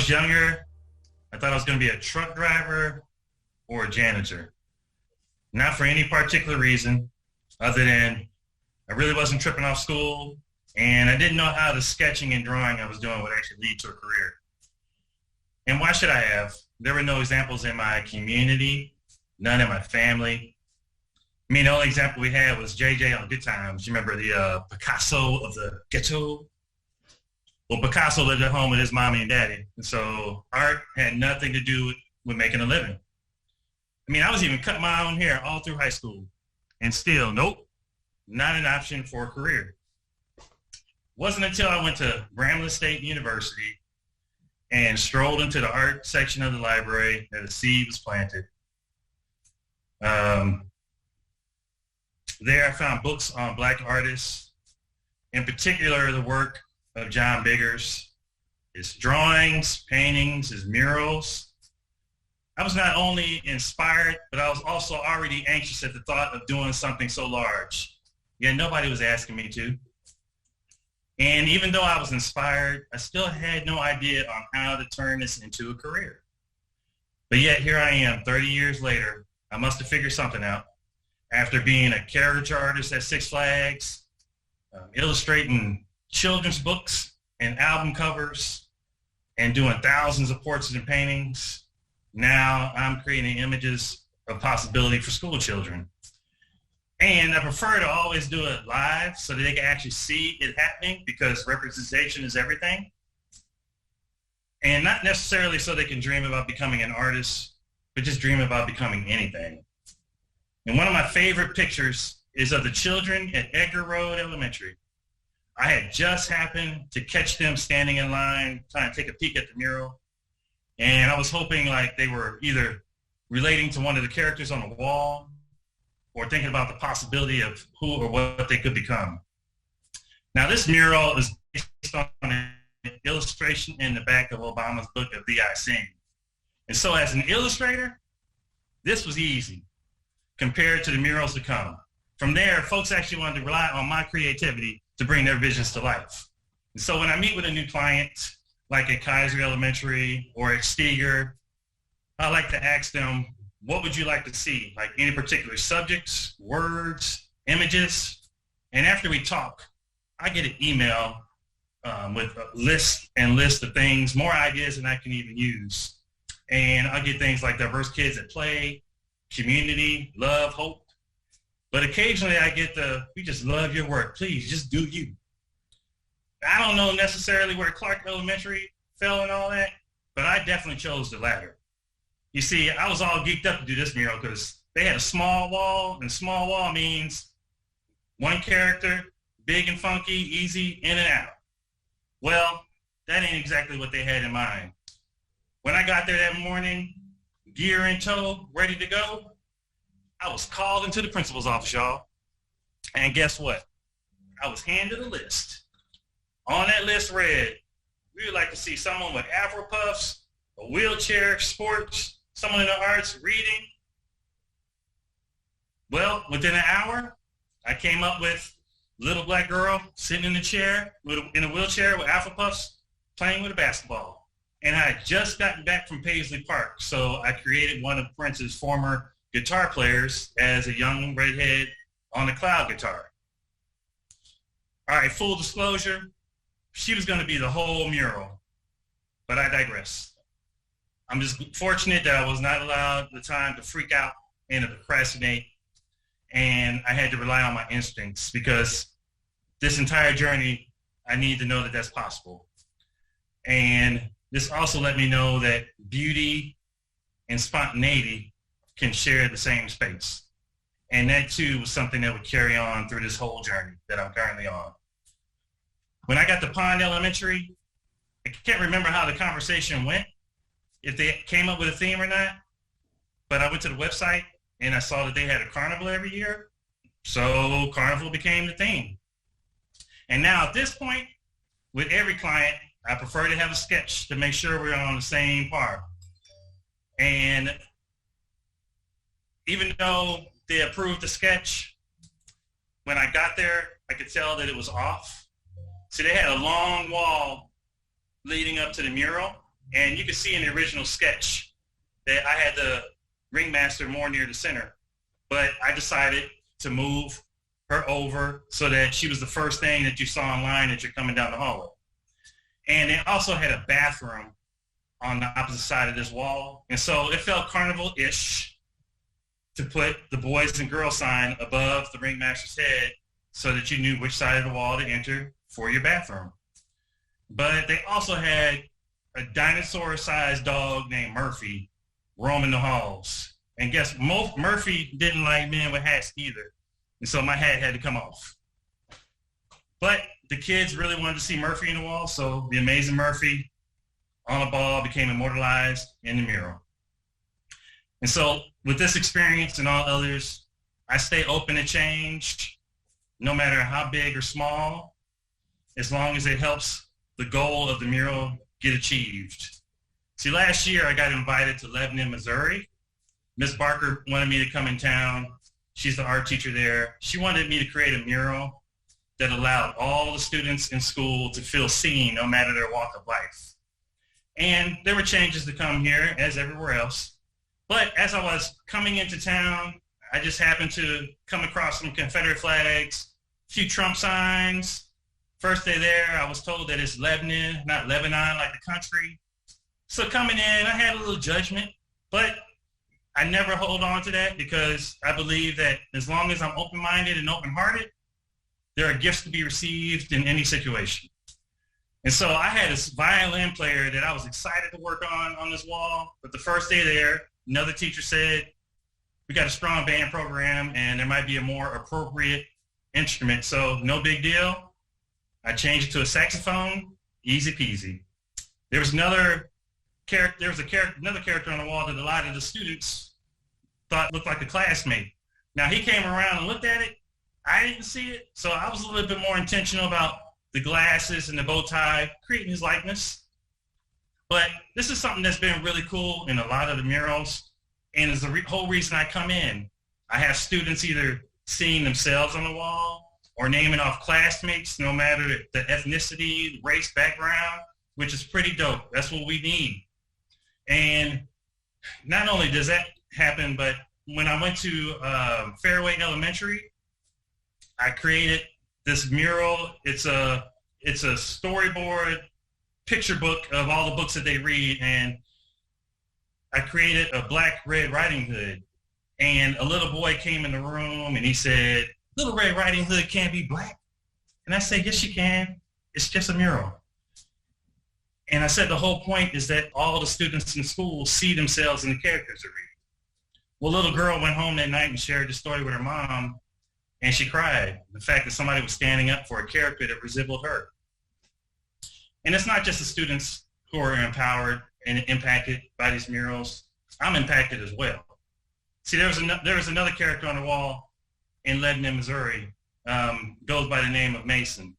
was younger, I thought I was going to be a truck driver or a janitor. Not for any particular reason other than I really wasn't tripping off school, and I didn't know how the sketching and drawing I was doing would actually lead to a career. And why should I have? There were no examples in my community, none in my family. I mean, the only example we had was JJ on Good Times. You remember the Picasso of the ghetto? Well, Picasso lived at home with his mommy and daddy. And so art had nothing to do with making a living. I mean, I was even cutting my own hair all through high school. And still, nope, not an option for a career. Wasn't until I went to Grambling State University and strolled into the art section of the library that a seed was planted. There I found books on Black artists, in particular the work of John Biggers, his drawings, paintings, his murals. I was not only inspired, but I was also already anxious at the thought of doing something so large. Yet nobody was asking me to. And even though I was inspired, I still had no idea on how to turn this into a career. But yet here I am, 30 years later. I must have figured something out. After being a caricature artist at Six Flags, illustrating children's books and album covers, and doing thousands of portraits and paintings, now I'm creating images of possibility for school children. And I prefer to always do it live so that they can actually see it happening, because representation is everything. And not necessarily so they can dream about becoming an artist, but just dream about becoming anything. And one of my favorite pictures is of the children at Edgar Road Elementary. I had just happened to catch them standing in line, trying to take a peek at the mural. And I was hoping like they were either relating to one of the characters on the wall or thinking about the possibility of who or what they could become. Now, this mural is based on an illustration in the back of Obama's book of the I Sing. And so as an illustrator, this was easy compared to the murals to come. From there, folks actually wanted to rely on my creativity to bring their visions to life. And so when I meet with a new client, like at Kaiser Elementary or at Steger, I like to ask them, what would you like to see? Like any particular subjects, words, images? And after we talk, I get an email with a list of things, more ideas than I can even use. And I get things like diverse kids at play, community, love, hope. But occasionally I get we just love your work. Please, just do you. I don't know necessarily where Clark Elementary fell and all that, but I definitely chose the latter. You see, I was all geeked up to do this mural because they had a small wall, and small wall means one character, big and funky, easy, in and out. Well, that ain't exactly what they had in mind. When I got there that morning, gear in tow, ready to go, I was called into the principal's office, y'all. And guess what? I was handed a list. On that list read, we would like to see someone with Afro puffs, a wheelchair, sports, someone in the arts, reading. Well, within an hour, I came up with a little black girl sitting in a chair, in a wheelchair with Afro puffs, playing with a basketball. And I had just gotten back from Paisley Park, so I created one of Prince's former guitar players as a young redhead on the cloud guitar. All right, full disclosure, she was going to be the whole mural, but I digress. I'm just fortunate that I was not allowed the time to freak out and to procrastinate, and I had to rely on my instincts, because this entire journey, I need to know that that's possible. And this also let me know that beauty and spontaneity can share the same space. And that too was something that would carry on through this whole journey that I'm currently on. When I got to Pond Elementary, I can't remember how the conversation went, if they came up with a theme or not, but I went to the website and I saw that they had a carnival every year. So carnival became the theme. And now at this point, with every client, I prefer to have a sketch to make sure we're on the same par. And even though they approved the sketch, when I got there, I could tell that it was off. So they had a long wall leading up to the mural, And you can see in the original sketch that I had the ringmaster more near the center, but I decided to move her over so that she was the first thing that you saw online that you're coming down the hallway. And they also had a bathroom on the opposite side of this wall. And so it felt carnival-ish to put the boys and girls sign above the ringmaster's head so that you knew which side of the wall to enter for your bathroom. But they also had a dinosaur-sized dog named Murphy roaming the halls. And guess Murphy didn't like men with hats either. And so my hat had to come off. But the kids really wanted to see Murphy in the wall, so the amazing Murphy on a ball became immortalized in the mural. And so with this experience and all others, I stay open to change, no matter how big or small, as long as it helps the goal of the mural get achieved. See, last year I got invited to Lebanon, Missouri. Miss Barker wanted me to come in town. She's the art teacher there. She wanted me to create a mural that allowed all the students in school to feel seen no matter their walk of life. And there were changes to come here, as everywhere else. But as I was coming into town, I just happened to come across some Confederate flags, a few Trump signs. First day there, I was told that it's Lebanon, not Lebanon like the country. So coming in, I had a little judgment, but I never hold on to that because I believe that as long as I'm open-minded and open-hearted, there are gifts to be received in any situation. And so I had a violin player that I was excited to work on this wall, but the first day there, another teacher said, we got a strong band program and there might be a more appropriate instrument, so no big deal. I changed it to a saxophone, easy peasy. There was another character on the wall that a lot of the students thought looked like a classmate. Now he came around and looked at it. I didn't see it, so I was a little bit more intentional about the glasses and the bow tie, creating his likeness. But this is something that's been really cool in a lot of the murals, and is the whole reason I come in. I have students either seeing themselves on the wall or naming off classmates, no matter the ethnicity, race, background, which is pretty dope. That's what we need. And not only does that happen, but when I went to Fairway Elementary, I created this mural. It's a storyboard picture book of all the books that they read, and I created a Black Red Riding Hood. And a little boy came in the room and he said, "Little Red Riding Hood can't be black." And I said, "Yes, she can. It's just a mural." And I said the whole point is that all the students in school see themselves in the characters they read. Well, little girl went home that night and shared the story with her mom, and she cried. The fact that somebody was standing up for a character that resembled her. And it's not just the students who are empowered and impacted by these murals. I'm impacted as well. See, there was another character on the wall in Lebanon, Missouri, goes by the name of Mason.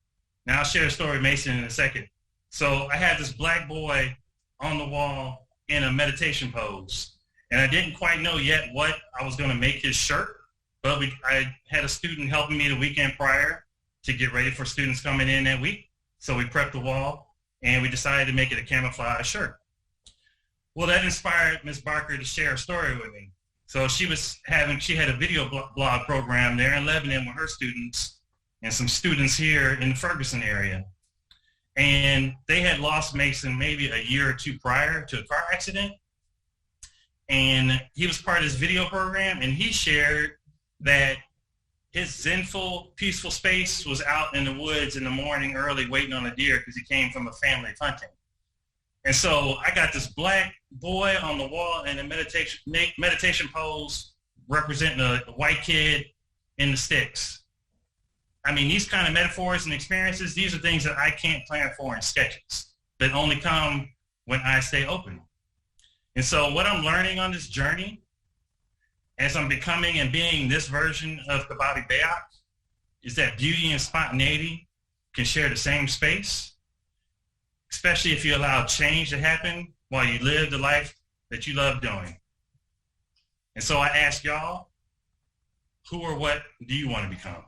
Now I'll share a story of Mason in a second. So I had this black boy on the wall in a meditation pose, and I didn't quite know yet what I was going to make his shirt, but I had a student helping me the weekend prior to get ready for students coming in that week. So we prepped the wall, and we decided to make it a camouflage shirt. Well, that inspired Ms. Barker to share a story with me. So she had a video blog program there in Lebanon with her students and some students here in the Ferguson area. And they had lost Mason maybe a year or two prior to a car accident. And he was part of this video program, and he shared that his zenful, peaceful space was out in the woods in the morning early waiting on a deer because he came from a family of hunting. And so I got this black boy on the wall in a meditation pose representing a white kid in the sticks. I mean, these kind of metaphors and experiences, these are things that I can't plan for in sketches, that only come when I stay open. And so what I'm learning on this journey, as I'm becoming and being this version of Cbabi Bayoc, is that beauty and spontaneity can share the same space, especially if you allow change to happen while you live the life that you love doing. And so I ask y'all, who or what do you want to become?